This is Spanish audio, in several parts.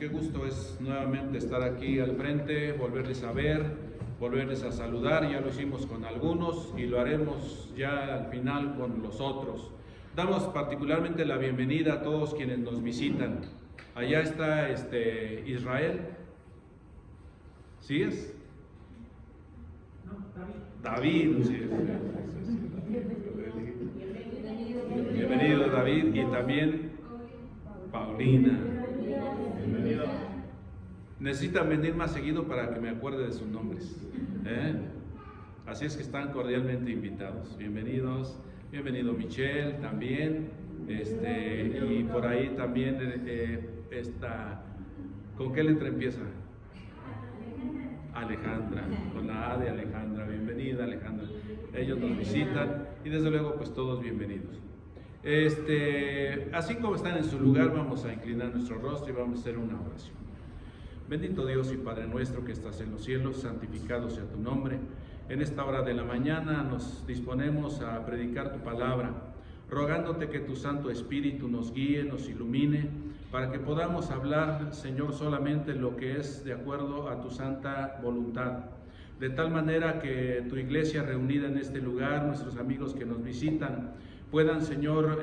qué gusto es nuevamente estar aquí al frente, volverles a ver, volverles a saludar. Ya lo hicimos con algunos y lo haremos ya al final con los otros. Damos particularmente la bienvenida a todos quienes nos visitan. Allá está Israel. ¿Sí es? No, David. Sí. Bienvenido David, y también Paulina. Bienvenido. Necesitan venir más seguido para que me acuerde de sus nombres. Así es que están cordialmente invitados. Bienvenidos. Bienvenido Michelle también. Y por ahí también está. ¿Con qué letra empieza? Alejandra, con la A de Alejandra. Bienvenida Alejandra. Ellos nos visitan y desde luego pues todos bienvenidos. Así como están en su lugar, vamos a inclinar nuestro rostro y vamos a hacer una oración. Bendito Dios y Padre nuestro que estás en los cielos, santificado sea tu nombre. En esta hora de la mañana nos disponemos a predicar tu palabra, rogándote que tu Santo Espíritu nos guíe, nos ilumine, para que podamos hablar, Señor, solamente lo que es de acuerdo a tu santa voluntad. De tal manera que tu iglesia reunida en este lugar, nuestros amigos que nos visitan, puedan, Señor,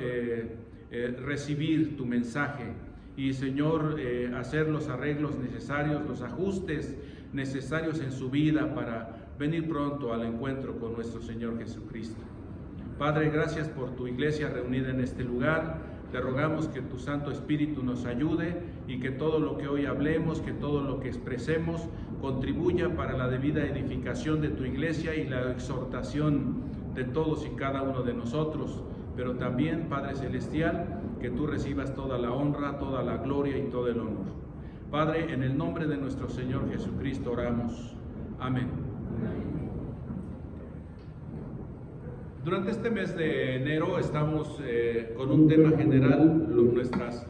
recibir tu mensaje y, Señor, hacer los arreglos necesarios, los ajustes necesarios en su vida para venir pronto al encuentro con nuestro Señor Jesucristo. Padre, gracias por tu iglesia reunida en este lugar. Te rogamos que tu Santo Espíritu nos ayude y que todo lo que hoy hablemos, que todo lo que expresemos, contribuya para la debida edificación de tu iglesia y la exhortación de todos y cada uno de nosotros. Pero también, Padre Celestial, que tú recibas toda la honra, toda la gloria y todo el honor. Padre, en el nombre de nuestro Señor Jesucristo oramos. Amén. Durante este mes de enero estamos con un tema general, nuestras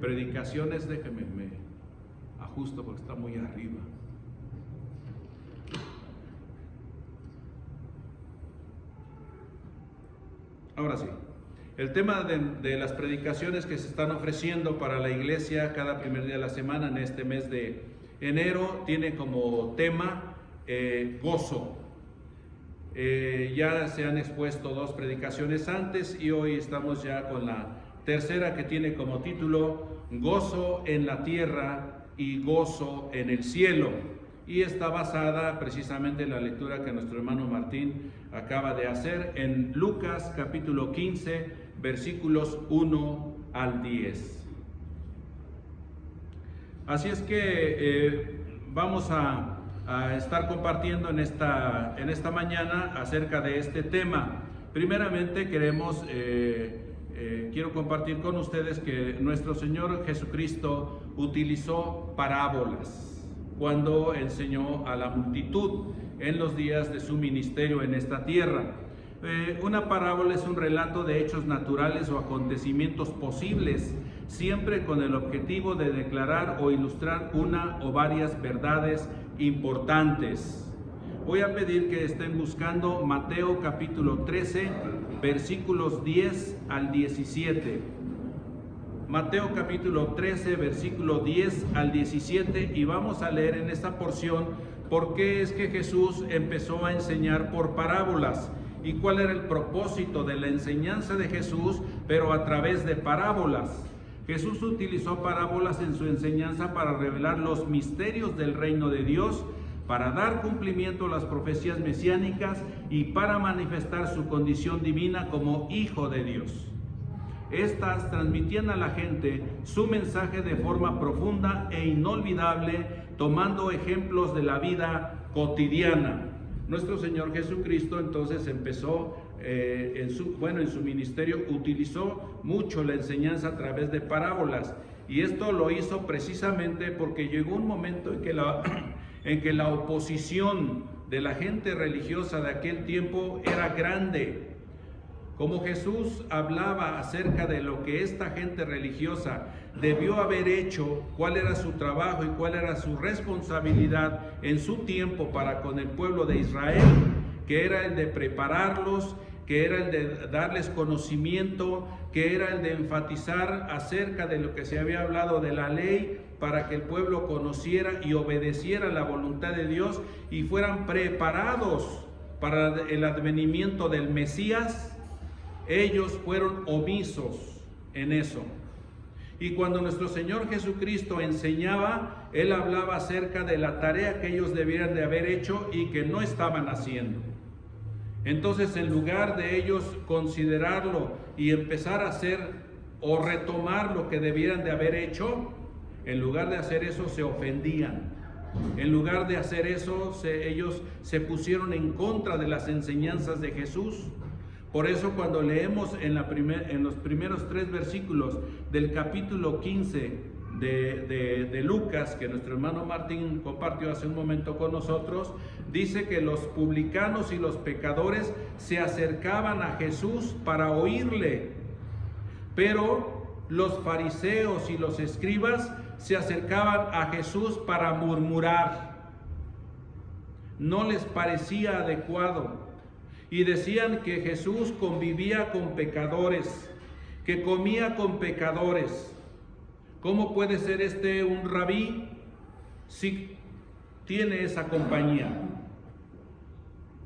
predicaciones. Déjenme me ajusto porque está muy arriba. Ahora sí, el tema de las predicaciones que se están ofreciendo para la iglesia cada primer día de la semana en este mes de enero tiene como tema gozo. Ya se han expuesto dos predicaciones antes y hoy estamos ya con la tercera, que tiene como título Gozo en la tierra y gozo en el cielo, y está basada precisamente en la lectura que nuestro hermano Martín acaba de hacer en Lucas capítulo 15 versículos 1 al 10. Así es que vamos a estar compartiendo en esta mañana acerca de este tema. Primeramente quiero compartir con ustedes que nuestro Señor Jesucristo utilizó parábolas cuando enseñó a la multitud en los días de su ministerio en esta tierra. Una parábola es un relato de hechos naturales o acontecimientos posibles, siempre con el objetivo de declarar o ilustrar una o varias verdades importantes. Voy a pedir que estén buscando Mateo capítulo 13, versículos 10 al 17. Mateo capítulo 13, versículo 10 al 17, y vamos a leer en esta porción por qué es que Jesús empezó a enseñar por parábolas y cuál era el propósito de la enseñanza de Jesús, pero a través de parábolas. Jesús utilizó parábolas en su enseñanza para revelar los misterios del reino de Dios, para dar cumplimiento a las profecías mesiánicas y para manifestar su condición divina como hijo de Dios. Estas transmitían a la gente su mensaje de forma profunda e inolvidable, tomando ejemplos de la vida cotidiana. Nuestro Señor Jesucristo entonces empezó en su ministerio, utilizó mucho la enseñanza a través de parábolas, y esto lo hizo precisamente porque llegó un momento en que la oposición de la gente religiosa de aquel tiempo era grande. Como Jesús hablaba acerca de lo que esta gente religiosa debió haber hecho, cuál era su trabajo y cuál era su responsabilidad en su tiempo para con el pueblo de Israel, que era el de prepararlos, que era el de darles conocimiento, que era el de enfatizar acerca de lo que se había hablado de la ley, para que el pueblo conociera y obedeciera la voluntad de Dios y fueran preparados para el advenimiento del Mesías. Ellos fueron omisos en eso. Y cuando nuestro Señor Jesucristo enseñaba, Él hablaba acerca de la tarea que ellos debieran de haber hecho y que no estaban haciendo. Entonces, en lugar de ellos considerarlo y empezar a hacer o retomar lo que debieran de haber hecho, en lugar de hacer eso se ofendían. En lugar de hacer eso, ellos se pusieron en contra de las enseñanzas de Jesús. Por eso cuando leemos en los primeros 3 versículos del capítulo 15 de Lucas, que nuestro hermano Martín compartió hace un momento con nosotros, dice que los publicanos y los pecadores se acercaban a Jesús para oírle, pero los fariseos y los escribas se acercaban a Jesús para murmurar. No les parecía adecuado. Y decían que Jesús convivía con pecadores, que comía con pecadores. ¿Cómo puede ser este un rabí si tiene esa compañía?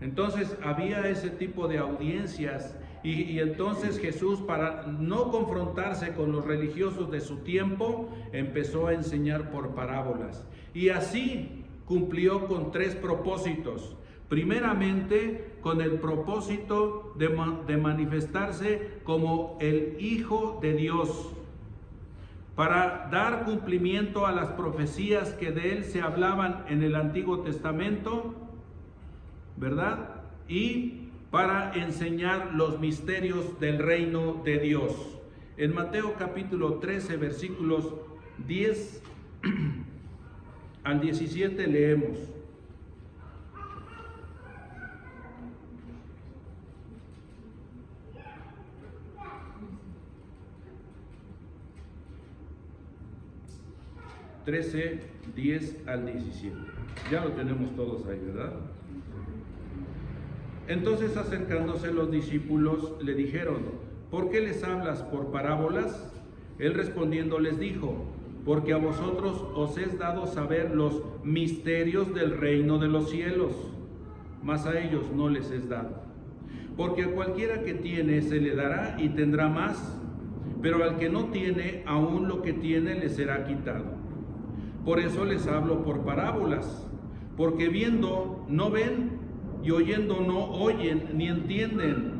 Entonces había ese tipo de audiencias y entonces Jesús, para no confrontarse con los religiosos de su tiempo, empezó a enseñar por parábolas. Y así cumplió con 3 propósitos. Primeramente, con el propósito de manifestarse como el Hijo de Dios, para dar cumplimiento a las profecías que de Él se hablaban en el Antiguo Testamento, ¿verdad? Y para enseñar los misterios del reino de Dios. En Mateo capítulo 13, versículos 10 al 17 leemos: (13, 10 al 17). Ya lo tenemos todos ahí, ¿verdad? Entonces, acercándose los discípulos, le dijeron: ¿por qué les hablas por parábolas? Él respondiendo les dijo: porque a vosotros os es dado saber los misterios del reino de los cielos, mas a ellos no les es dado. Porque a cualquiera que tiene se le dará y tendrá más, pero al que no tiene, aún lo que tiene le será quitado. Por eso les hablo por parábolas, porque viendo no ven, y oyendo no oyen ni entienden,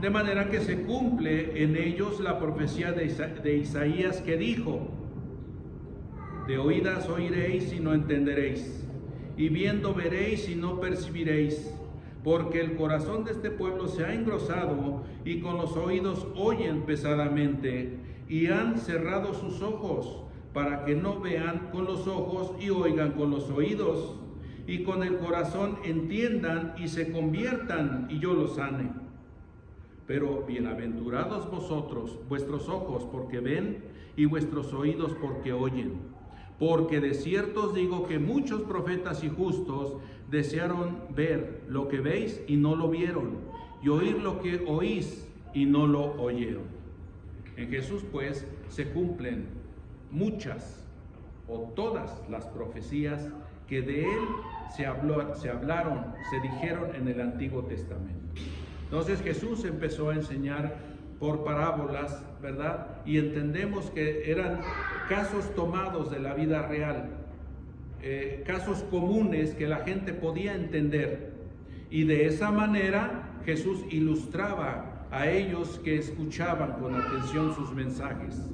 de manera que se cumple en ellos la profecía de Isaías, que dijo: de oídas oiréis y no entenderéis, y viendo veréis y no percibiréis, porque el corazón de este pueblo se ha engrosado, y con los oídos oyen pesadamente, y han cerrado sus ojos, para que no vean con los ojos y oigan con los oídos, y con el corazón entiendan y se conviertan, y yo los sane. Pero bienaventurados vosotros, vuestros ojos porque ven, y vuestros oídos porque oyen. Porque de cierto os digo que muchos profetas y justos desearon ver lo que veis y no lo vieron, y oír lo que oís y no lo oyeron. En Jesús, pues, se cumplen muchas o todas las profecías que de Él se hablaron, se dijeron en el Antiguo Testamento. Entonces Jesús empezó a enseñar por parábolas, ¿verdad? Y entendemos que eran casos tomados de la vida real, casos comunes que la gente podía entender. Y de esa manera Jesús ilustraba a ellos que escuchaban con atención sus mensajes.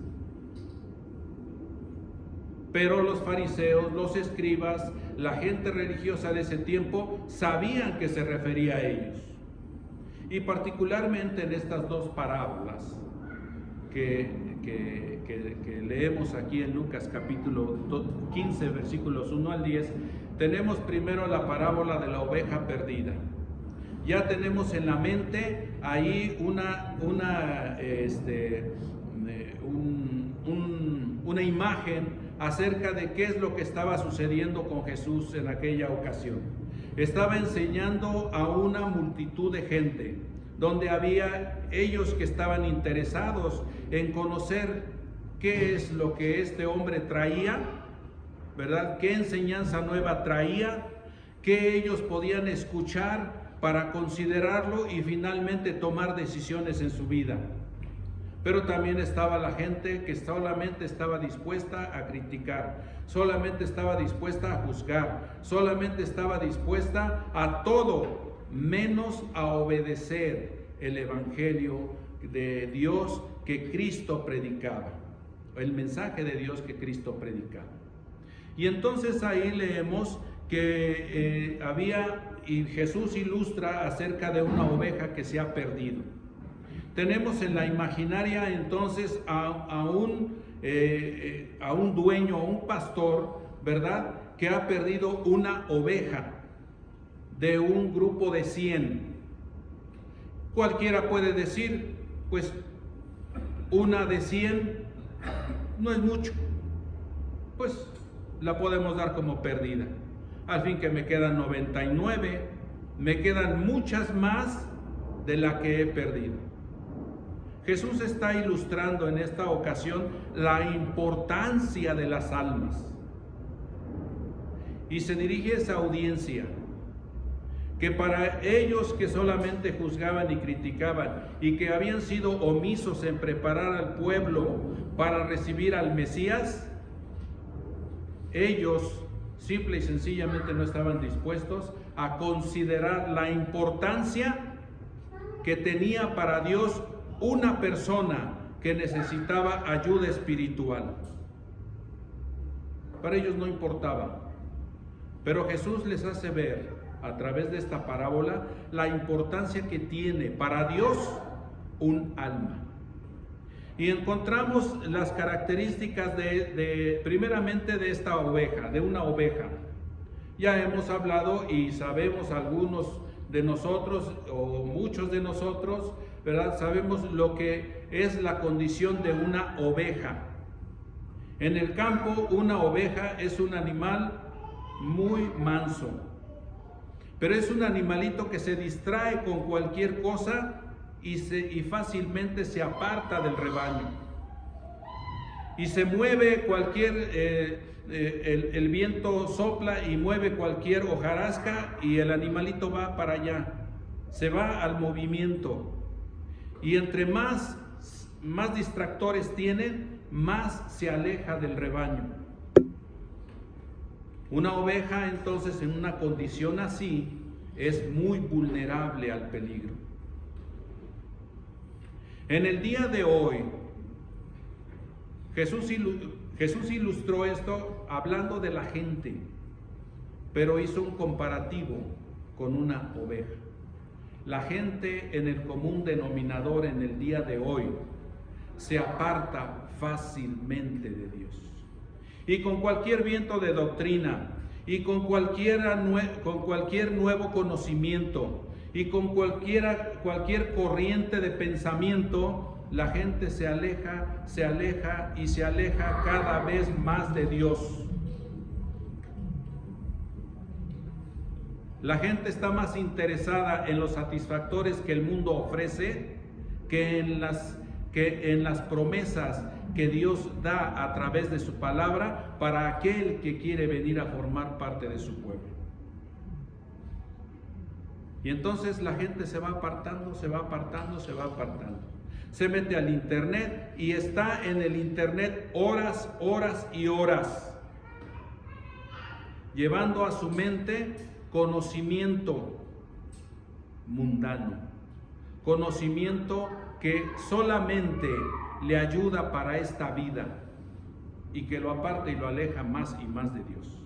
Pero los fariseos, los escribas, la gente religiosa de ese tiempo sabían que se refería a ellos. Y particularmente en estas 2 parábolas que leemos aquí en Lucas capítulo 15, versículos 1 al 10, tenemos primero la parábola de la oveja perdida. Ya tenemos en la mente ahí una imagen acerca de qué es lo que estaba sucediendo con Jesús en aquella ocasión. Estaba enseñando a una multitud de gente, donde había ellos que estaban interesados en conocer qué es lo que este hombre traía, ¿verdad? ¿Qué enseñanza nueva traía? ¿Qué ellos podían escuchar para considerarlo y finalmente tomar decisiones en su vida? Pero también estaba la gente que solamente estaba dispuesta a criticar, solamente estaba dispuesta a juzgar, solamente estaba dispuesta a todo menos a obedecer el evangelio de Dios que Cristo predicaba, el mensaje de Dios que Cristo predicaba. Y entonces ahí leemos que y Jesús ilustra acerca de una oveja que se ha perdido. Tenemos en la imaginaria entonces a un dueño, a un pastor, ¿verdad?, que ha perdido una oveja de un grupo de 100. Cualquiera puede decir, pues una de 100 no es mucho, pues la podemos dar como perdida. Al fin que me quedan 99, me quedan muchas más de la que he perdido. Jesús está ilustrando en esta ocasión la importancia de las almas. Y se dirige a esa audiencia, que para ellos que solamente juzgaban y criticaban y que habían sido omisos en preparar al pueblo para recibir al Mesías, ellos simple y sencillamente no estaban dispuestos a considerar la importancia que tenía para Dios una persona que necesitaba ayuda espiritual. Para ellos no importaba, pero Jesús les hace ver a través de esta parábola la importancia que tiene para Dios un alma. Y encontramos las características primeramente de esta oveja, de una oveja. Ya hemos hablado y sabemos algunos de nosotros o muchos de nosotros, ¿verdad? Sabemos lo que es la condición de una oveja. En el campo, una oveja es un animal muy manso, pero es un animalito que se distrae con cualquier cosa y fácilmente se aparta del rebaño. Y se mueve el viento sopla y mueve cualquier hojarasca y el animalito va para allá, se va al movimiento. Y entre más distractores tienen, más se aleja del rebaño. Una oveja entonces en una condición así es muy vulnerable al peligro. En el día de hoy, Jesús ilustró esto hablando de la gente, pero hizo un comparativo con una oveja. La gente en el común denominador en el día de hoy se aparta fácilmente de Dios. Y con cualquier viento de doctrina, y con cualquier nuevo conocimiento, y con cualquier corriente de pensamiento, la gente se aleja y se aleja cada vez más de Dios. La gente está más interesada en los satisfactores que el mundo ofrece que en las promesas que Dios da a través de su palabra para aquel que quiere venir a formar parte de su pueblo. Y entonces la gente se va apartando. Se mete al internet y está en el internet horas y horas, llevando a su mente conocimiento mundano, conocimiento que solamente le ayuda para esta vida y que lo aparta y lo aleja más y más de Dios.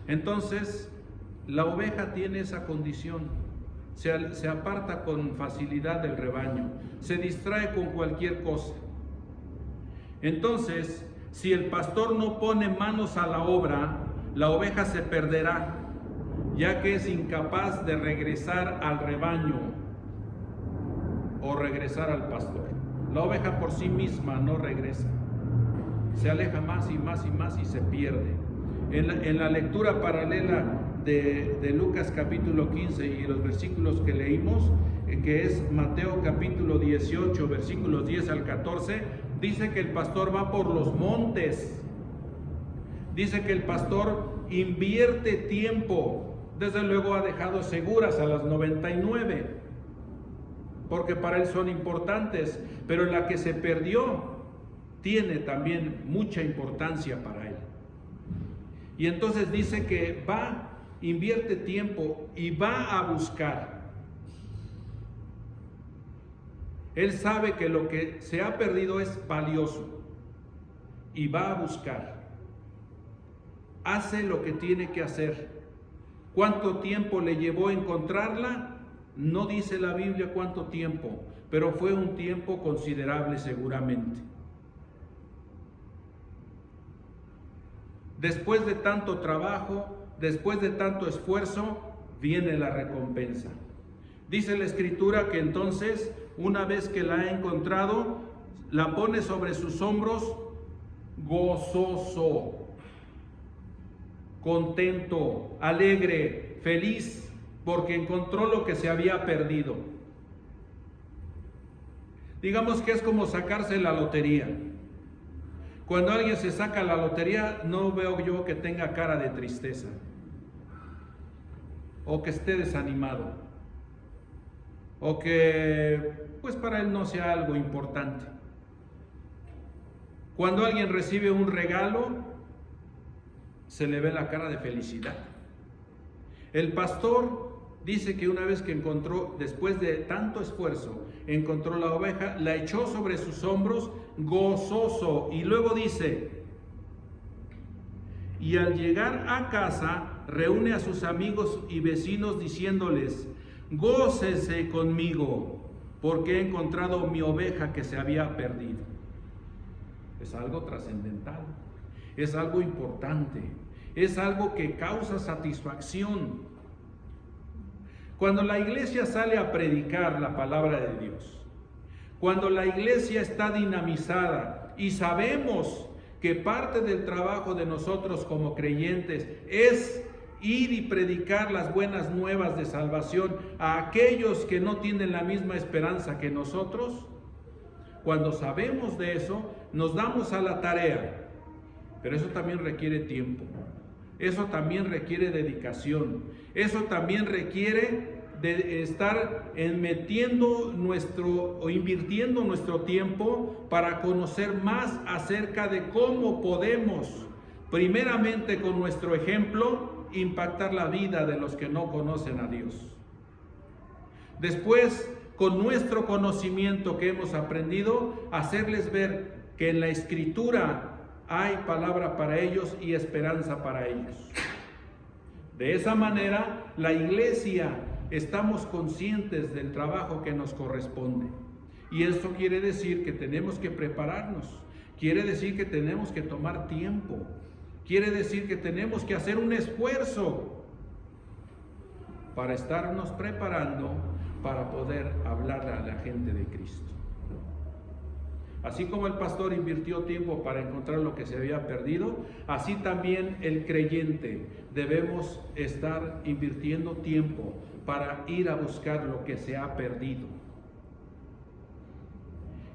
Entonces, la oveja tiene esa condición, se aparta con facilidad del rebaño, se distrae con cualquier cosa. Entonces, si el pastor no pone manos a la obra, la oveja se perderá, ya que es incapaz de regresar al rebaño o regresar al pastor. La oveja por sí misma no regresa, se aleja más y más y se pierde. En la lectura paralela de Lucas capítulo 15 y los versículos que leímos, que es Mateo capítulo 18, versículos 10 al 14, dice que el pastor va por los montes. Dice que el pastor invierte tiempo. Desde luego ha dejado seguras a las 99, porque para él son importantes, pero la que se perdió tiene también mucha importancia para él. Y entonces dice que va, invierte tiempo y va a buscar. Él sabe que lo que se ha perdido es valioso y va a buscar. Hace lo que tiene que hacer. ¿Cuánto tiempo le llevó a encontrarla? No dice la Biblia cuánto tiempo, pero fue un tiempo considerable seguramente. Después de tanto trabajo, después de tanto esfuerzo, viene la recompensa. Dice la Escritura que entonces, una vez que la ha encontrado, la pone sobre sus hombros gozoso, contento, alegre, feliz, porque encontró lo que se había perdido. Digamos que es como sacarse la lotería. Cuando alguien se saca la lotería, no veo yo que tenga cara de tristeza o que esté desanimado o que pues para él no sea algo importante. Cuando alguien recibe un regalo, se le ve la cara de felicidad. El pastor dice que una vez que encontró, después de tanto esfuerzo, encontró la oveja, la echó sobre sus hombros gozoso, y luego dice, y al llegar a casa reúne a sus amigos y vecinos diciéndoles, gócese conmigo, porque he encontrado mi oveja que se había perdido. Es algo trascendental, es algo importante, es algo que causa satisfacción. Cuando la iglesia sale a predicar la palabra de Dios, cuando la iglesia está dinamizada y sabemos que parte del trabajo de nosotros como creyentes es ir y predicar las buenas nuevas de salvación a aquellos que no tienen la misma esperanza que nosotros, cuando sabemos de eso, nos damos a la tarea. Pero eso también requiere tiempo. Eso también requiere dedicación. Eso también requiere de estar invirtiendo nuestro tiempo para conocer más acerca de cómo podemos, primeramente con nuestro ejemplo, impactar la vida de los que no conocen a Dios. Después, con nuestro conocimiento que hemos aprendido, hacerles ver que en la Escritura hay palabra para ellos y esperanza para ellos. De esa manera, la iglesia estamos conscientes del trabajo que nos corresponde. Y eso quiere decir que tenemos que prepararnos. Quiere decir que tenemos que tomar tiempo. Quiere decir que tenemos que hacer un esfuerzo para estarnos preparando para poder hablar a la gente de Cristo. Así como el pastor invirtió tiempo para encontrar lo que se había perdido, así también el creyente debemos estar invirtiendo tiempo para ir a buscar lo que se ha perdido.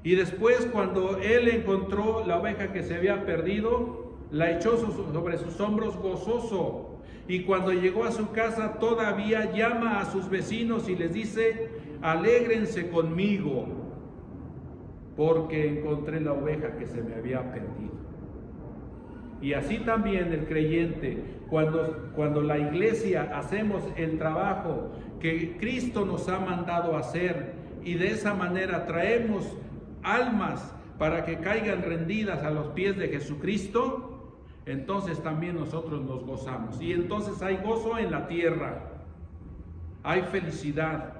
Y después, cuando él encontró la oveja que se había perdido, la echó sobre sus hombros gozoso. Y cuando llegó a su casa, todavía llama a sus vecinos y les dice, alégrense conmigo, porque encontré la oveja que se me había perdido. Y así también el creyente, cuando la iglesia hacemos el trabajo que Cristo nos ha mandado hacer, y de esa manera traemos almas para que caigan rendidas a los pies de Jesucristo, entonces también nosotros nos gozamos. Y entonces hay gozo en la tierra, hay felicidad.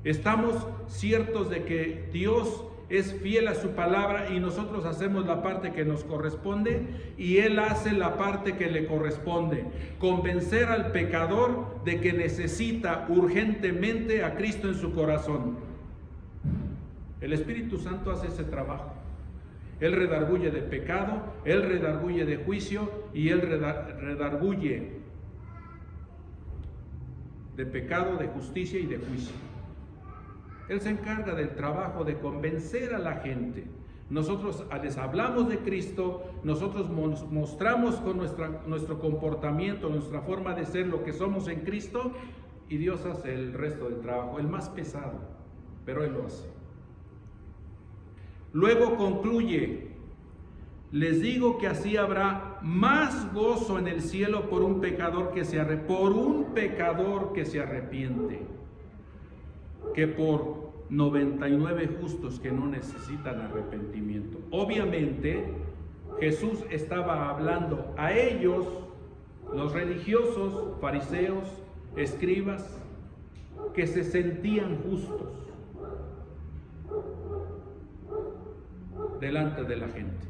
Estamos ciertos de que Dios es fiel a su palabra y nosotros hacemos la parte que nos corresponde y Él hace la parte que le corresponde. Convencer al pecador de que necesita urgentemente a Cristo en su corazón. El Espíritu Santo hace ese trabajo. Él redarguye de pecado, Él redarguye de juicio y Él redarguye de pecado, de justicia y de juicio. Él se encarga del trabajo de convencer a la gente. Nosotros les hablamos de Cristo, nosotros mostramos con nuestro comportamiento, nuestra forma de ser lo que somos en Cristo, y Dios hace el resto del trabajo, el más pesado, pero Él lo hace. Luego concluye: les digo que así habrá más gozo en el cielo por un pecador que se arrepiente, que por 99 justos que no necesitan arrepentimiento. Obviamente, Jesús estaba hablando a ellos, los religiosos, fariseos, escribas, que se sentían justos delante de la gente.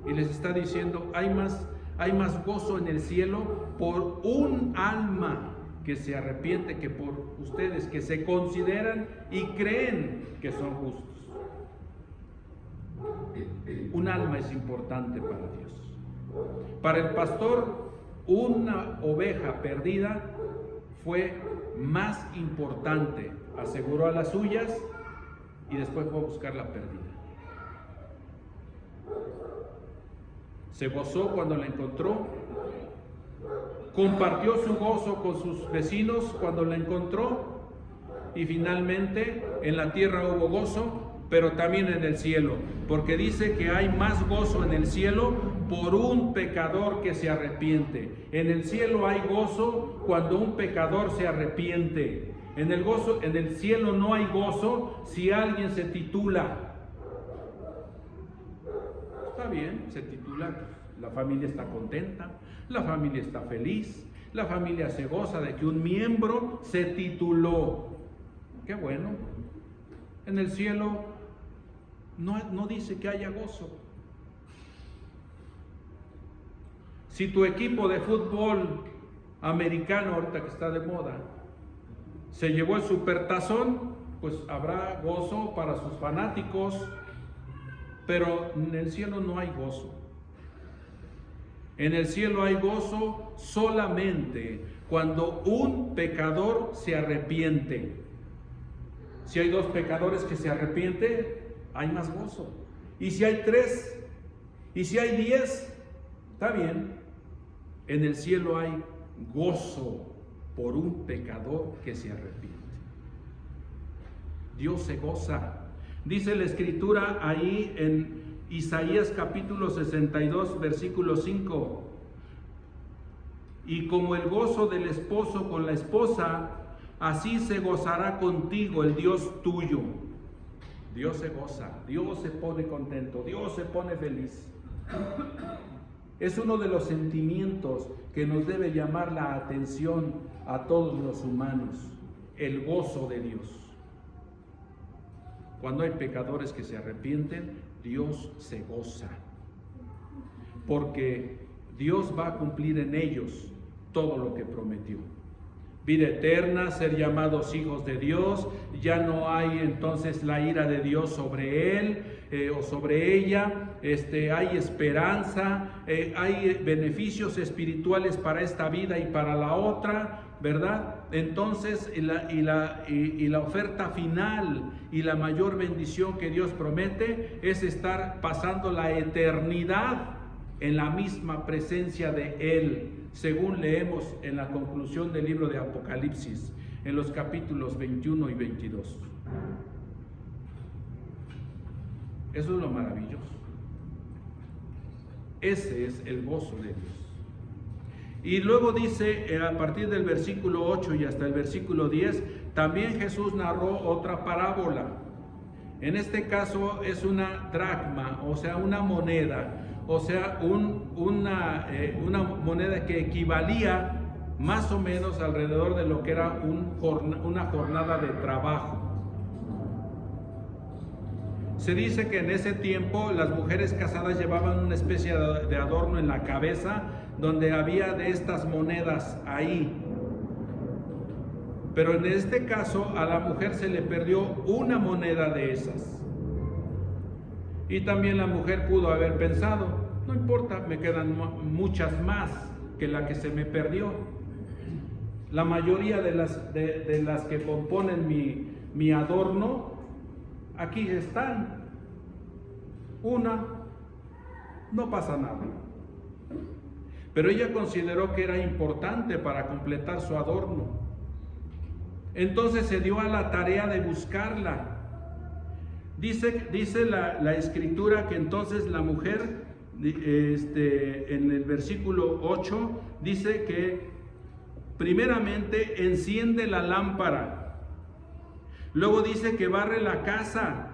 Y les está diciendo, hay más gozo en el cielo por un alma que se arrepiente que por ustedes, que se consideran y creen que son justos. Un alma es importante para Dios. Para el pastor, una oveja perdida fue más importante. Aseguró a las suyas y después fue a buscar la perdida. Se gozó cuando la encontró, compartió su gozo con sus vecinos cuando la encontró, y finalmente en la tierra hubo gozo, pero también en el cielo, porque dice que hay más gozo en el cielo por un pecador que se arrepiente. En el cielo hay gozo cuando un pecador se arrepiente. En el cielo no hay gozo si alguien se titula. Está bien, se titula, la familia está contenta, la familia está feliz, la familia se goza de que un miembro se tituló. Qué bueno. En el cielo no dice que haya gozo. Si tu equipo de fútbol americano, ahorita que está de moda, se llevó el supertazón, pues habrá gozo para sus fanáticos. Pero en el cielo no hay gozo. En el cielo hay gozo solamente cuando un pecador se arrepiente. Si hay 2 pecadores que se arrepienten, hay más gozo. Y si hay 3, y si hay 10, está bien. En el cielo hay gozo por un pecador que se arrepiente. Dios se goza. Dice la Escritura ahí en Isaías capítulo 62, versículo 5: y como el gozo del esposo con la esposa, así se gozará contigo el Dios tuyo. Dios se goza, Dios se pone contento, Dios se pone feliz. Es uno de los sentimientos que nos debe llamar la atención a todos los humanos, el gozo de Dios. Cuando hay pecadores que se arrepienten, Dios se goza, porque Dios va a cumplir en ellos todo lo que prometió. Vida eterna, ser llamados hijos de Dios, ya no hay entonces la ira de Dios sobre él o sobre ella, hay esperanza, hay beneficios espirituales para esta vida y para la otra, ¿verdad? Entonces, la oferta final y la mayor bendición que Dios promete es estar pasando la eternidad en la misma presencia de Él, según leemos en la conclusión del libro de Apocalipsis, en los capítulos 21 y 22. Eso es lo maravilloso. Ese es el gozo de Dios. Y luego dice, a partir del versículo 8 y hasta el versículo 10, también Jesús narró otra parábola. En este caso es una dracma, o sea, una moneda, o sea, una moneda que equivalía más o menos alrededor de lo que era una jornada de trabajo. Se dice que en ese tiempo las mujeres casadas llevaban una especie de adorno en la cabeza donde había de estas monedas ahí. Pero en este caso a la mujer se le perdió una moneda de esas. Y también la mujer pudo haber pensado, no importa, me quedan muchas más que la que se me perdió. la mayoría de las que componen mi adorno, aquí están. Una, no pasa nada. Pero ella consideró que era importante para completar su adorno. Entonces se dio a la tarea de buscarla. Dice la escritura que entonces la mujer, en el versículo 8, dice que primeramente enciende la lámpara, luego dice que barre la casa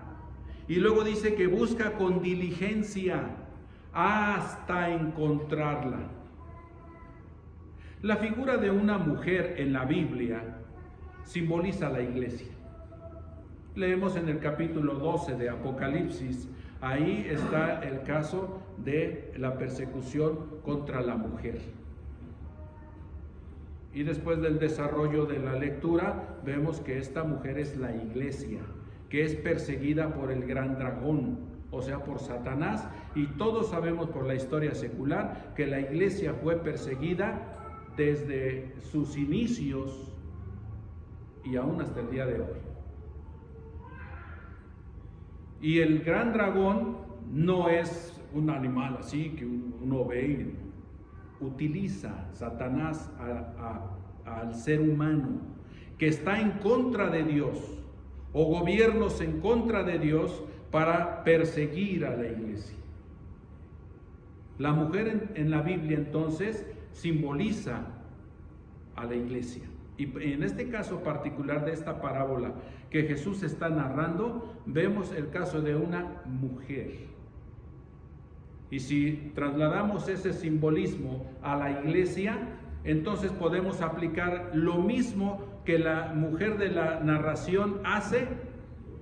y luego dice que busca con diligencia hasta encontrarla. La figura de una mujer en la Biblia simboliza la iglesia. Leemos en el capítulo 12 de Apocalipsis, ahí está el caso de la persecución contra la mujer. Y después del desarrollo de la lectura, vemos que esta mujer es la iglesia, que es perseguida por el gran dragón, o sea, por Satanás, y todos sabemos por la historia secular que la iglesia fue perseguida desde sus inicios y aún hasta el día de hoy. Y el gran dragón no es un animal así que uno ve y utiliza Satanás al ser humano que está en contra de Dios o gobiernos en contra de Dios para perseguir a la iglesia. La mujer en la Biblia entonces simboliza a la iglesia. Y en este caso particular de esta parábola que Jesús está narrando, vemos el caso de una mujer. Y si trasladamos ese simbolismo a la iglesia, entonces podemos aplicar lo mismo que la mujer de la narración hace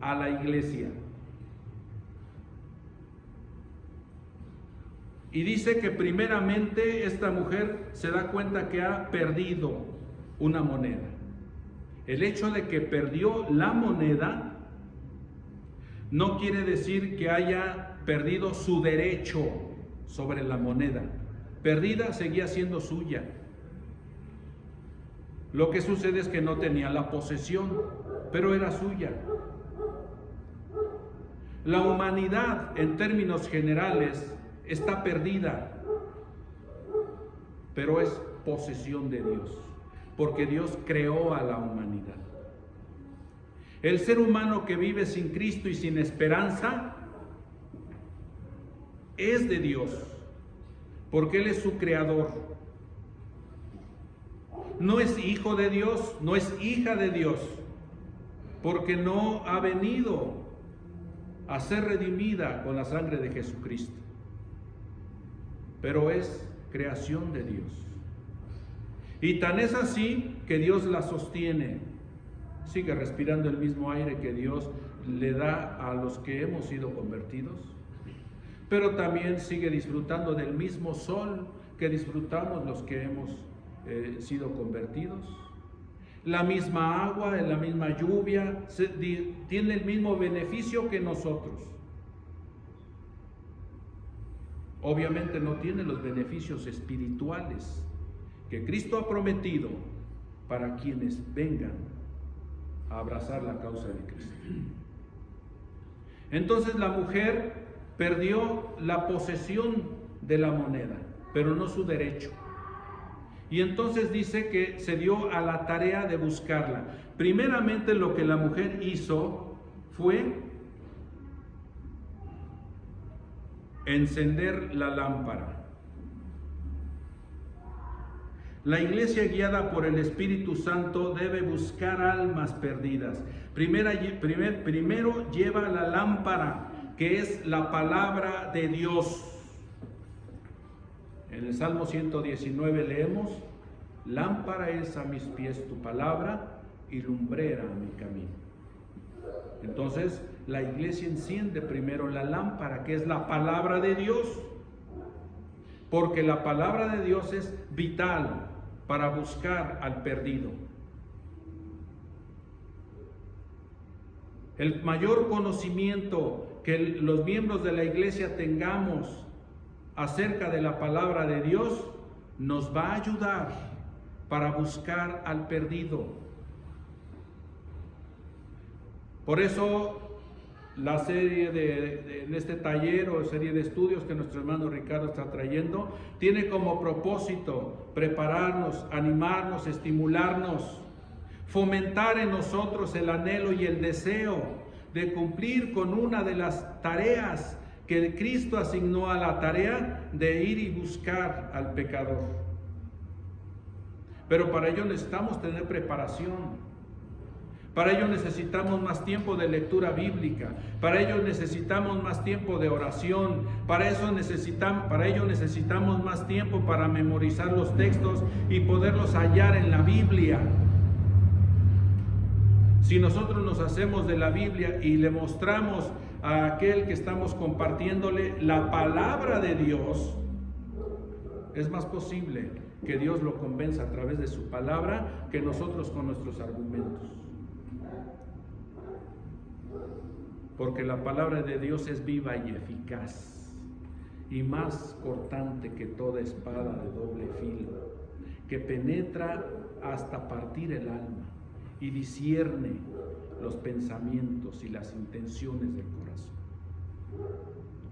a la iglesia. Y dice que primeramente esta mujer se da cuenta que ha perdido una moneda. El hecho de que perdió la moneda no quiere decir que haya perdido su derecho sobre la moneda. Perdida, seguía siendo suya. Lo que sucede es que no tenía la posesión, pero era suya. La humanidad, en términos generales, está perdida, pero es posesión de Dios, porque Dios creó a la humanidad. El ser humano que vive sin Cristo y sin esperanza es de Dios, porque Él es su creador. No es hijo de Dios, no es hija de Dios, porque no ha venido a ser redimida con la sangre de Jesucristo, pero es creación de Dios. Y tan es así que Dios la sostiene. Sigue respirando el mismo aire que Dios le da a los que hemos sido convertidos, pero también sigue disfrutando del mismo sol que disfrutamos los que hemos sido convertidos. La misma agua, la misma lluvia, tiene el mismo beneficio que nosotros. Obviamente no tiene los beneficios espirituales que Cristo ha prometido para quienes vengan a abrazar la causa de Cristo. Entonces la mujer perdió la posesión de la moneda, pero no su derecho. Y entonces dice que se dio a la tarea de buscarla. Primeramente lo que la mujer hizo fue encender la lámpara. La iglesia guiada por el Espíritu Santo debe buscar almas perdidas. Primero lleva la lámpara, que es la palabra de Dios. En el Salmo 119 leemos: lámpara es a mis pies tu palabra y lumbrera a mi camino. Entonces la iglesia enciende primero la lámpara, que es la palabra de Dios, porque la palabra de Dios es vital para buscar al perdido. El mayor conocimiento que los miembros de la iglesia tengamos acerca de la palabra de Dios nos va a ayudar para buscar al perdido. Por eso la serie en este taller o serie de estudios que nuestro hermano Ricardo está trayendo, tiene como propósito prepararnos, animarnos, estimularnos, fomentar en nosotros el anhelo y el deseo de cumplir con una de las tareas que Cristo asignó a la tarea de ir y buscar al pecador. Pero para ello necesitamos tener preparación. Para ello necesitamos más tiempo de lectura bíblica, para ello necesitamos más tiempo de oración, para ello necesitamos más tiempo para memorizar los textos y poderlos hallar en la Biblia. Si nosotros nos hacemos de la Biblia y le mostramos a aquel que estamos compartiéndole la palabra de Dios, es más posible que Dios lo convenza a través de su palabra que nosotros con nuestros argumentos. Porque la palabra de Dios es viva y eficaz y más cortante que toda espada de doble filo, que penetra hasta partir el alma y discierne los pensamientos y las intenciones del corazón.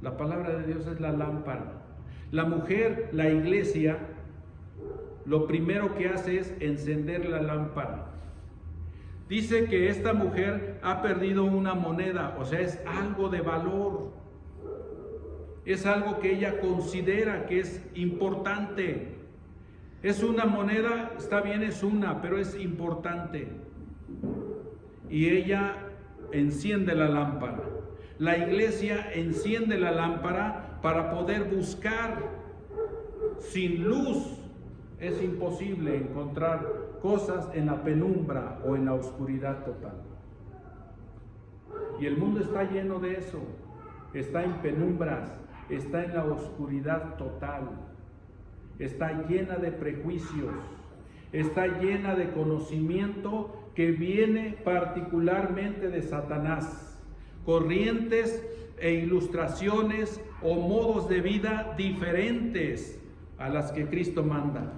La palabra de Dios es la lámpara. La mujer, la iglesia, lo primero que hace es encender la lámpara. Dice que esta mujer ha perdido una moneda, o sea, es algo de valor. Es algo que ella considera que es importante. Es una moneda, está bien, es una, pero es importante. Y ella enciende la lámpara. La iglesia enciende la lámpara para poder buscar. Sin luz es imposible encontrar cosas en la penumbra o en la oscuridad total. Y el mundo está lleno de eso. Está en penumbras, está en la oscuridad total. Está llena de prejuicios, está llena de conocimiento que viene particularmente de Satanás, corrientes e ilustraciones o modos de vida diferentes a las que Cristo manda.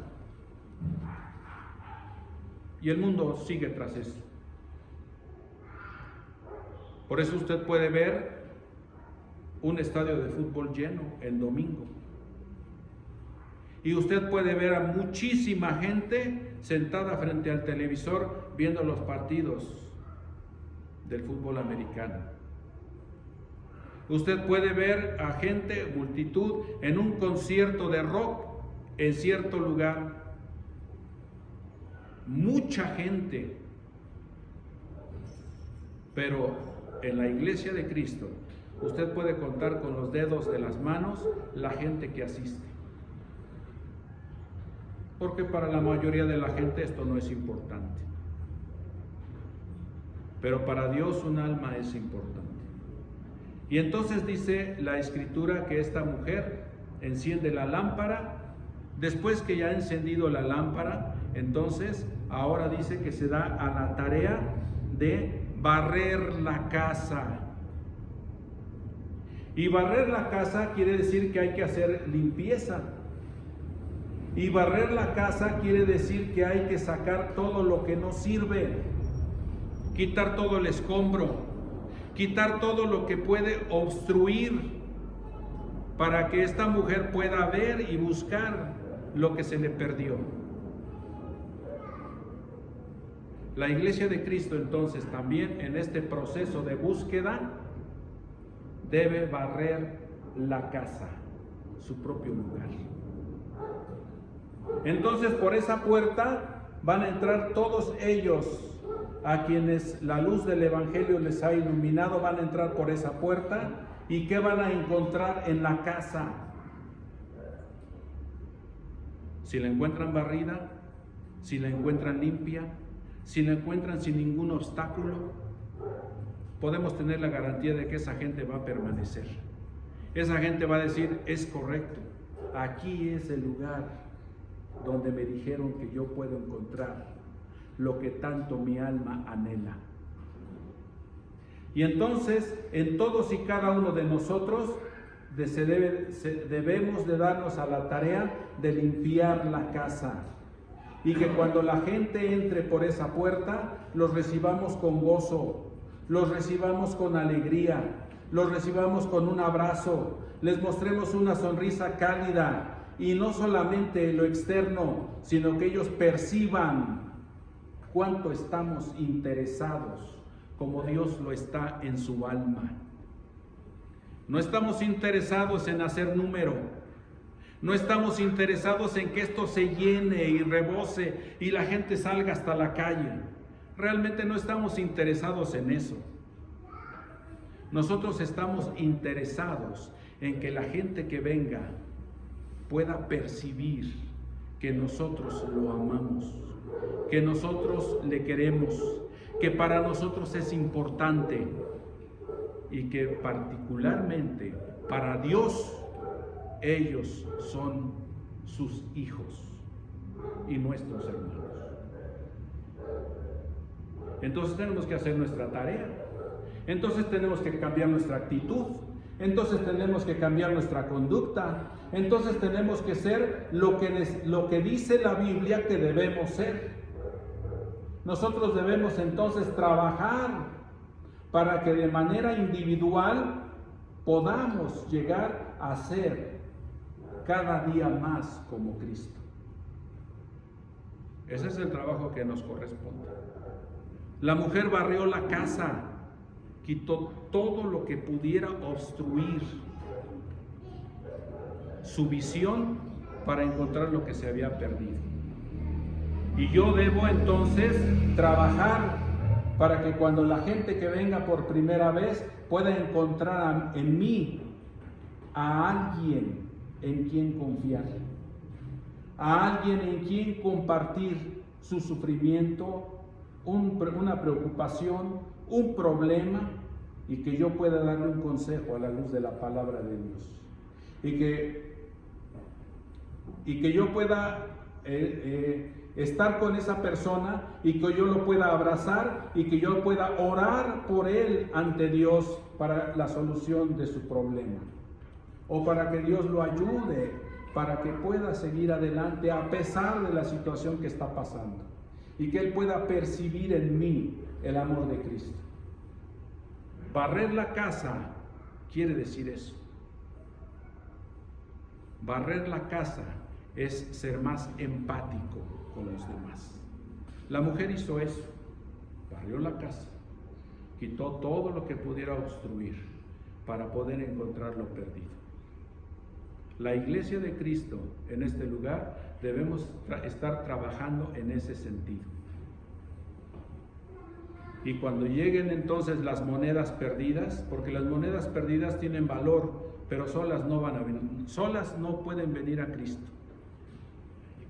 Y el mundo sigue tras eso. Por eso usted puede ver un estadio de fútbol lleno el domingo. Y usted puede ver a muchísima gente sentada frente al televisor viendo los partidos del fútbol americano. Usted puede ver a gente, multitud, en un concierto de rock en cierto lugar. Mucha gente. Pero en la iglesia de Cristo, usted puede contar con los dedos de las manos la gente que asiste. Porque para la mayoría de la gente esto no es importante. Pero para Dios un alma es importante. Y entonces dice la Escritura que esta mujer enciende la lámpara. Después que ya ha encendido la lámpara, entonces ahora dice que se da a la tarea de barrer la casa. Y barrer la casa quiere decir que hay que hacer limpieza. Y barrer la casa quiere decir que hay que sacar todo lo que no sirve, quitar todo el escombro, quitar todo lo que puede obstruir para que esta mujer pueda ver y buscar lo que se le perdió. La iglesia de Cristo entonces también en este proceso de búsqueda debe barrer la casa, su propio lugar. Entonces por esa puerta van a entrar todos ellos a quienes la luz del Evangelio les ha iluminado, van a entrar por esa puerta. ¿Y qué van a encontrar en la casa? Si la encuentran barrida, si la encuentran limpia, si la encuentran sin ningún obstáculo, podemos tener la garantía de que esa gente va a permanecer. Esa gente va a decir, es correcto, aquí es el lugar donde me dijeron que yo puedo encontrar lo que tanto mi alma anhela. Y entonces, en todos y cada uno de nosotros, debemos de darnos a la tarea de limpiar la casa. y que cuando la gente entre por esa puerta, los recibamos con gozo, los recibamos con alegría, los recibamos con un abrazo, les mostremos una sonrisa cálida, y no solamente lo externo, sino que ellos perciban cuánto estamos interesados, como Dios lo está en su alma. No estamos interesados en hacer número, no estamos interesados en que esto se llene y rebose y la gente salga hasta la calle. Realmente no estamos interesados en eso. Nosotros estamos interesados en que la gente que venga pueda percibir que nosotros lo amamos, que nosotros le queremos, que para nosotros es importante y que particularmente para Dios ellos son sus hijos y nuestros hermanos. Entonces tenemos que hacer nuestra tarea, entonces tenemos que cambiar nuestra actitud, entonces tenemos que cambiar nuestra conducta, entonces tenemos que ser lo que dice la Biblia que debemos ser. Nosotros debemos entonces trabajar para que de manera individual podamos llegar a ser cada día más como Cristo. Ese es el trabajo que nos corresponde. La mujer barrió la casa, quitó todo lo que pudiera obstruir su visión para encontrar lo que se había perdido. Y yo debo entonces trabajar para que cuando la gente que venga por primera vez pueda encontrar en mí a alguien en quien confiar, a alguien en quien compartir su sufrimiento, una preocupación, un problema, y que yo pueda darle un consejo a la luz de la palabra de Dios, y que yo pueda estar con esa persona y que yo lo pueda abrazar y que yo pueda orar por él ante Dios para la solución de su problema, o para que Dios lo ayude para que pueda seguir adelante a pesar de la situación que está pasando, y que él pueda percibir en mí el amor de Cristo. Barrer la casa quiere decir eso. Barrer la casa es ser más empático con los demás. La mujer hizo eso, barrió la casa, quitó todo lo que pudiera obstruir para poder encontrar lo perdido. La iglesia de Cristo en este lugar debemos estar trabajando en ese sentido. Y cuando lleguen entonces las monedas perdidas, porque las monedas perdidas tienen valor, pero solas no van a venir, solas no pueden venir a Cristo.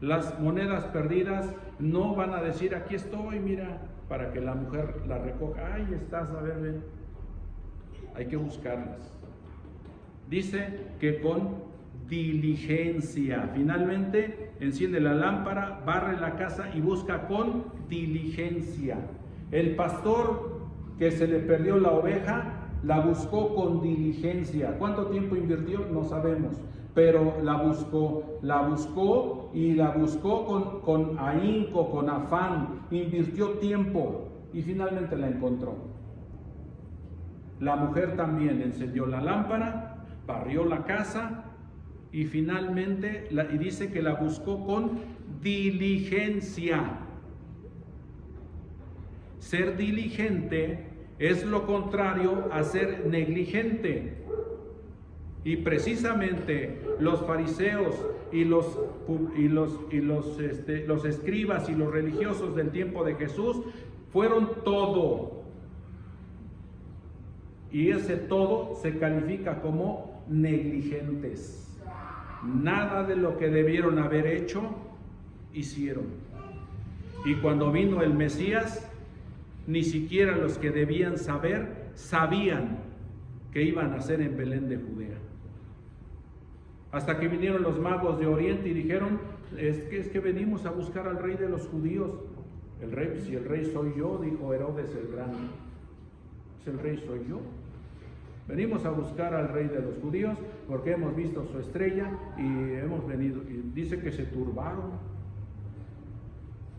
Las monedas perdidas no van a decir, aquí estoy, mira, para que la mujer la recoja. Ahí estás, a ver, ven. Hay que buscarlas. Dice que con diligencia. Finalmente, enciende la lámpara, barre la casa y busca con diligencia. El pastor que se le perdió la oveja, la buscó con diligencia. ¿Cuánto tiempo invirtió? No sabemos, pero la buscó y la buscó con ahínco, con afán, invirtió tiempo y finalmente la encontró. La mujer también encendió la lámpara, barrió la casa y finalmente y dice que la buscó con diligencia. Ser diligente es lo contrario a ser negligente. Y precisamente los fariseos y los escribas y los religiosos del tiempo de Jesús fueron todo. Y ese todo se califica como negligentes. Nada de lo que debieron haber hecho, hicieron. Y cuando vino el Mesías, ni siquiera los que debían saber, sabían que iban a nacer en Belén de Judea. Hasta que vinieron los magos de Oriente y dijeron, es que venimos a buscar al rey de los judíos. El rey, si el rey soy yo, dijo Herodes el Grande. Si el rey soy yo. Venimos a buscar al rey de los judíos porque hemos visto su estrella y hemos venido. Y dice que se turbaron.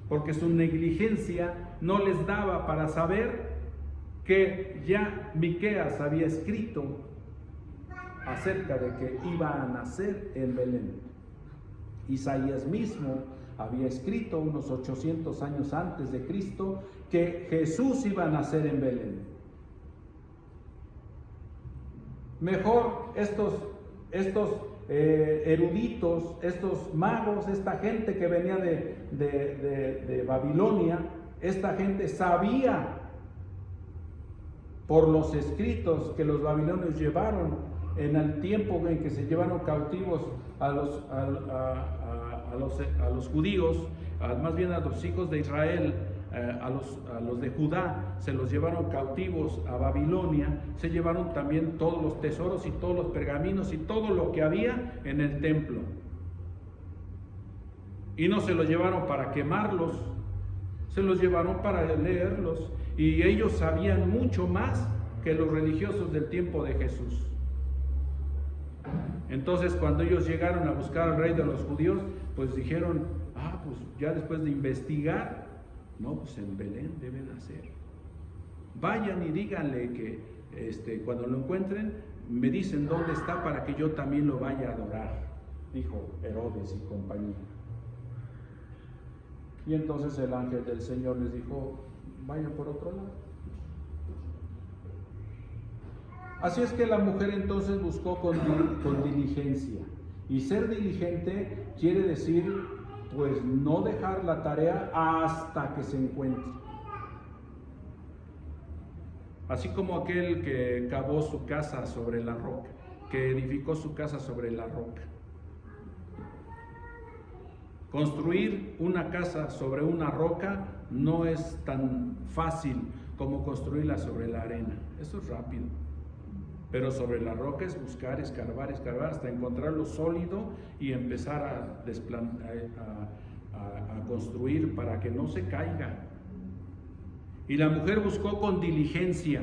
porque su negligencia no les daba para saber que ya Miqueas había escrito acerca de que iba a nacer en Belén. Isaías mismo había escrito unos 800 años antes de Cristo que Jesús iba a nacer en Belén. Mejor estos eruditos, estos magos, esta gente que venía de Babilonia, esta gente sabía por los escritos que los babilonios llevaron en el tiempo en que se llevaron cautivos a los judíos, más bien a los hijos de Israel, a los de Judá, se los llevaron cautivos a Babilonia, se llevaron también todos los tesoros y todos los pergaminos y todo lo que había en el templo. Y no se los llevaron para quemarlos, se los llevaron para leerlos, y ellos sabían mucho más que los religiosos del tiempo de Jesús. Entonces, cuando ellos llegaron a buscar al rey de los judíos, pues dijeron, pues ya después de investigar, no, pues en Belén debe nacer. Vayan y díganle que cuando lo encuentren, me dicen dónde está para que yo también lo vaya a adorar, dijo Herodes y compañía. Y entonces el ángel del Señor les dijo, vayan por otro lado. Así es que la mujer entonces buscó con diligencia. Y ser diligente quiere decir, pues, no dejar la tarea hasta que se encuentre. Así como aquel que cavó su casa sobre la roca, que edificó su casa sobre la roca. Construir una casa sobre una roca no es tan fácil como construirla sobre la arena. Eso es rápido. Pero sobre la roca es buscar, escarbar hasta encontrar lo sólido y empezar a construir para que no se caiga. Y la mujer buscó con diligencia.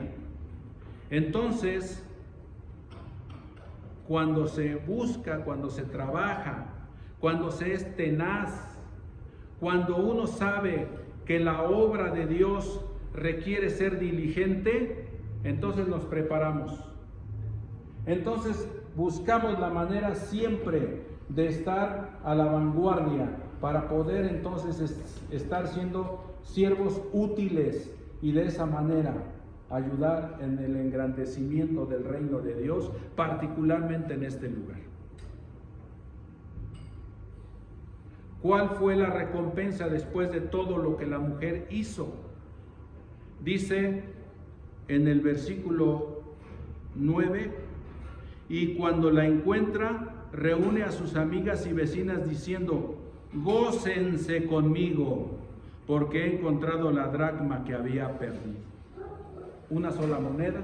Entonces, cuando se busca, cuando se trabaja, cuando se es tenaz, cuando uno sabe que la obra de Dios requiere ser diligente, entonces nos preparamos. Entonces buscamos la manera siempre de estar a la vanguardia para poder entonces estar siendo siervos útiles y de esa manera ayudar en el engrandecimiento del reino de Dios, particularmente en este lugar. ¿Cuál fue la recompensa después de todo lo que la mujer hizo? Dice en el versículo 9, y cuando la encuentra, reúne a sus amigas y vecinas diciendo, gócense conmigo, porque he encontrado la dracma que había perdido. Una sola moneda,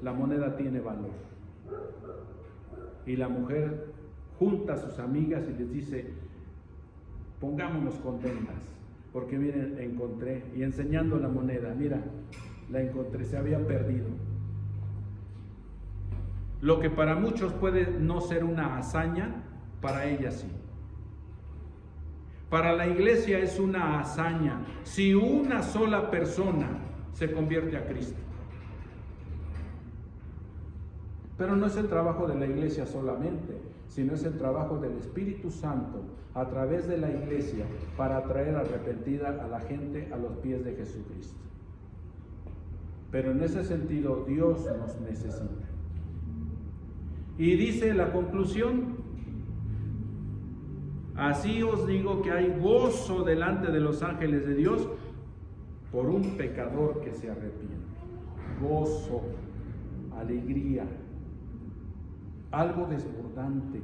la moneda tiene valor. Y la mujer junta a sus amigas y les dice, pongámonos contentas, porque miren, encontré, y enseñando la moneda, mira, la encontré, se había perdido. Lo que para muchos puede no ser una hazaña, para ella sí. Para la iglesia es una hazaña si una sola persona se convierte a Cristo. Pero no es el trabajo de la iglesia solamente, sino es el trabajo del Espíritu Santo a través de la iglesia para atraer arrepentida a la gente a los pies de Jesucristo. Pero en ese sentido Dios nos necesita. Y dice la conclusión, así os digo que hay gozo delante de los ángeles de Dios por un pecador que se arrepiente. Gozo, alegría, algo desbordante,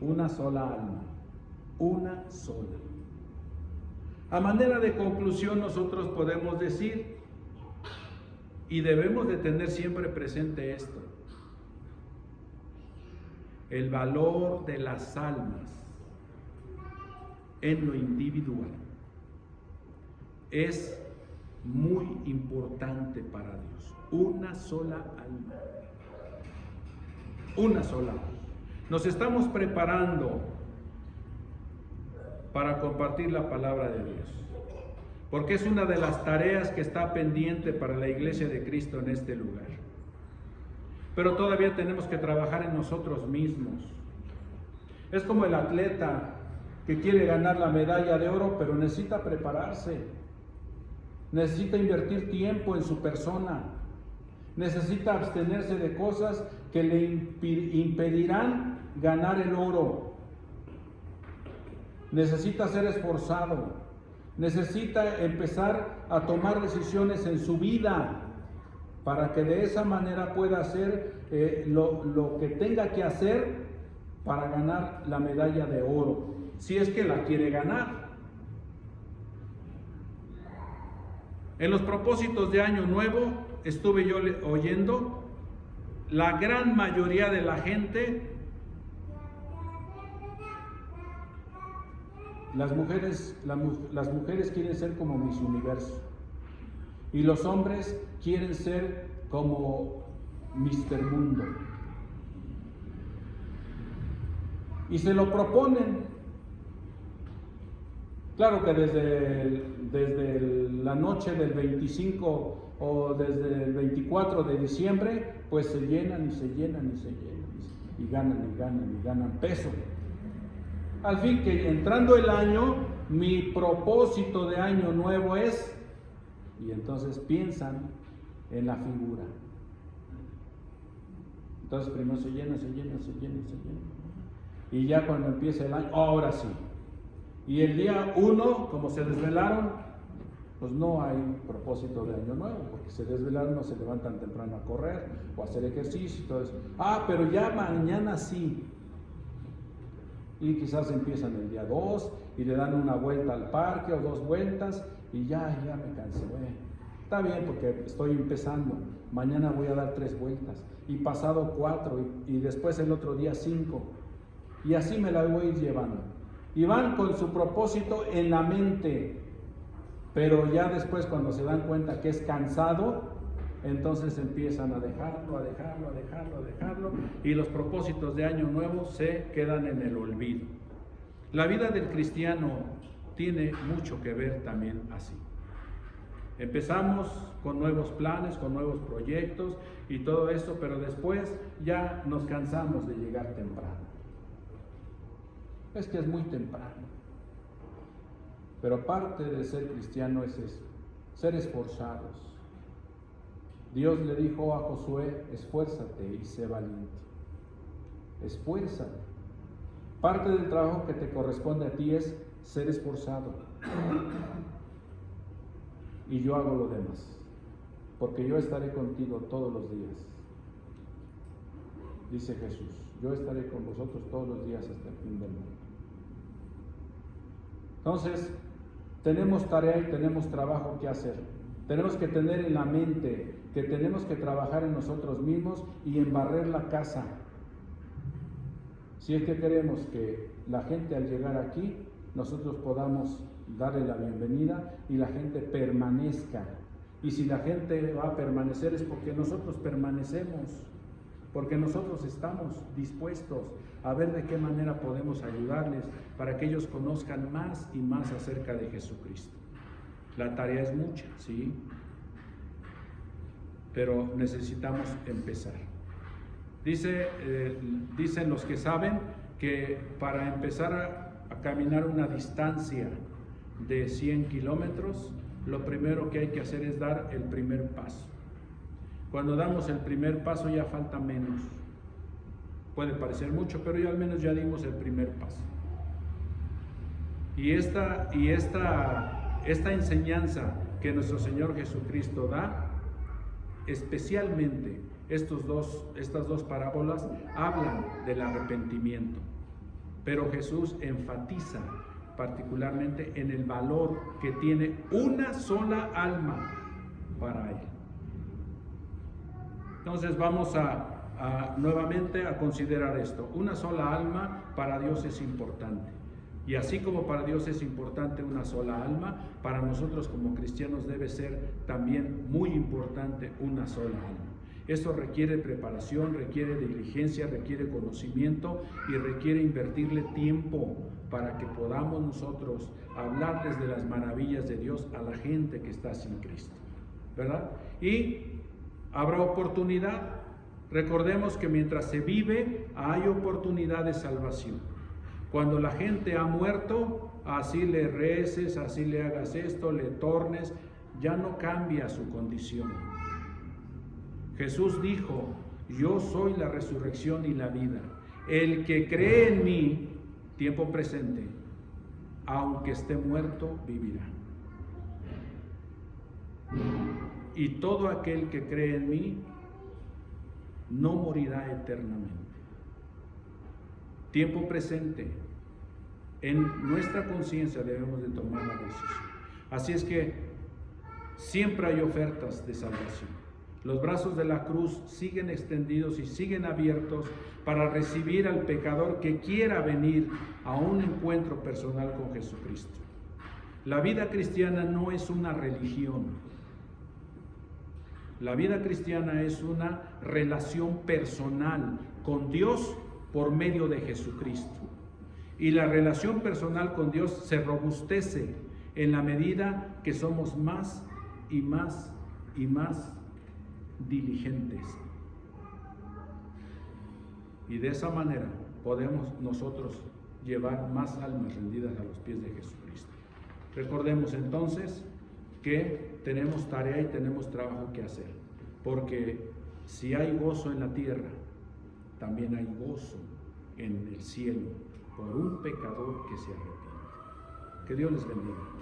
una sola alma, una sola. A manera de conclusión nosotros podemos decir, y debemos de tener siempre presente esto, el valor de las almas en lo individual es muy importante para Dios. Una sola alma. Una sola alma. Nos estamos preparando para compartir la palabra de Dios. Porque es una de las tareas que está pendiente para la Iglesia de Cristo en este lugar. Pero todavía tenemos que trabajar en nosotros mismos. Es como el atleta que quiere ganar la medalla de oro, pero necesita prepararse. Necesita invertir tiempo en su persona. Necesita abstenerse de cosas que le impedirán ganar el oro. Necesita ser esforzado. Necesita empezar a tomar decisiones en su vida para que de esa manera pueda hacer lo que tenga que hacer para ganar la medalla de oro, si es que la quiere ganar. En los propósitos de Año Nuevo estuve yo oyendo, la gran mayoría de la gente, las mujeres quieren ser como Miss Universo y los hombres quieren ser como Mr. Mundo. Y se lo proponen. Claro que desde la noche del 25 o desde el 24 de diciembre, pues se llenan y se llenan y se llenan y ganan y ganan y ganan peso. Al fin que entrando el año, mi propósito de año nuevo es, y entonces piensan en la figura. Entonces primero se llena, se llena, se llena, se llena. Y ya cuando empieza el año, ahora sí. Y el día 1, como se desvelaron, pues no hay propósito de año nuevo, porque se desvelaron, no se levantan temprano a correr o a hacer ejercicio y todo eso. Pero ya mañana sí. Y quizás empiezan el día 2 y le dan una vuelta al parque o 2 vueltas y ya me cansé. Está bien porque estoy empezando. Mañana voy a dar 3 vueltas y pasado 4 y después el otro día 5. Y así me la voy a ir llevando. Y van con su propósito en la mente, pero ya después cuando se dan cuenta que es cansado, entonces empiezan a dejarlo, y los propósitos de año nuevo se quedan en el olvido. La vida del cristiano tiene mucho que ver también así. Empezamos con nuevos planes, con nuevos proyectos y todo esto, pero después ya nos cansamos de llegar temprano. Es que es muy temprano. Pero parte de ser cristiano es eso, ser esforzados. Dios le dijo a Josué, esfuérzate y sé valiente. Esfuérzate. Parte del trabajo que te corresponde a ti es ser esforzado. Y yo hago lo demás, porque yo estaré contigo todos los días. Dice Jesús, yo estaré con vosotros todos los días hasta el fin del mundo. Entonces, tenemos tarea y tenemos trabajo que hacer. Tenemos que tener en la mente que tenemos que trabajar en nosotros mismos y en barrer la casa. Si es que queremos que la gente al llegar aquí, nosotros podamos darle la bienvenida y la gente permanezca. Y si la gente va a permanecer es porque nosotros permanecemos, porque nosotros estamos dispuestos a ver de qué manera podemos ayudarles para que ellos conozcan más y más acerca de Jesucristo. La tarea es mucha, ¿sí? Pero necesitamos empezar. Dicen los que saben que para empezar a caminar una distancia de 100 kilómetros, lo primero que hay que hacer es dar el primer paso. Cuando damos el primer paso ya falta menos. Puede parecer mucho, pero ya al menos ya dimos el primer paso. Y esta enseñanza que nuestro Señor Jesucristo da, especialmente estas dos parábolas hablan del arrepentimiento, pero Jesús enfatiza particularmente en el valor que tiene una sola alma para Él. Entonces vamos nuevamente a considerar esto. Una sola alma para Dios es importante. Y así como para Dios es importante una sola alma, para nosotros como cristianos debe ser también muy importante una sola alma. Eso requiere preparación, requiere diligencia, requiere conocimiento y requiere invertirle tiempo para que podamos nosotros hablarles de las maravillas de Dios a la gente que está sin Cristo, ¿verdad? Y habrá oportunidad. Recordemos que mientras se vive hay oportunidad de salvación. Cuando la gente ha muerto, así le reces, así le hagas esto, le tornes, ya no cambia su condición. Jesús dijo: yo soy la resurrección y la vida. El que cree en mí, tiempo presente, aunque esté muerto, vivirá. Y todo aquel que cree en mí no morirá eternamente. Tiempo presente, en nuestra conciencia debemos de tomar la decisión. Así es que siempre hay ofertas de salvación. Los brazos de la cruz siguen extendidos y siguen abiertos para recibir al pecador que quiera venir a un encuentro personal con Jesucristo. La vida cristiana no es una religión. La vida cristiana es una relación personal con Dios por medio de Jesucristo. Y la relación personal con Dios se robustece en la medida que somos más y más y más diligentes. Y de esa manera podemos nosotros llevar más almas rendidas a los pies de Jesucristo. Recordemos entonces que tenemos tarea y tenemos trabajo que hacer, porque si hay gozo en la tierra, también hay gozo en el cielo por un pecador que se arrepiente. Que Dios les bendiga.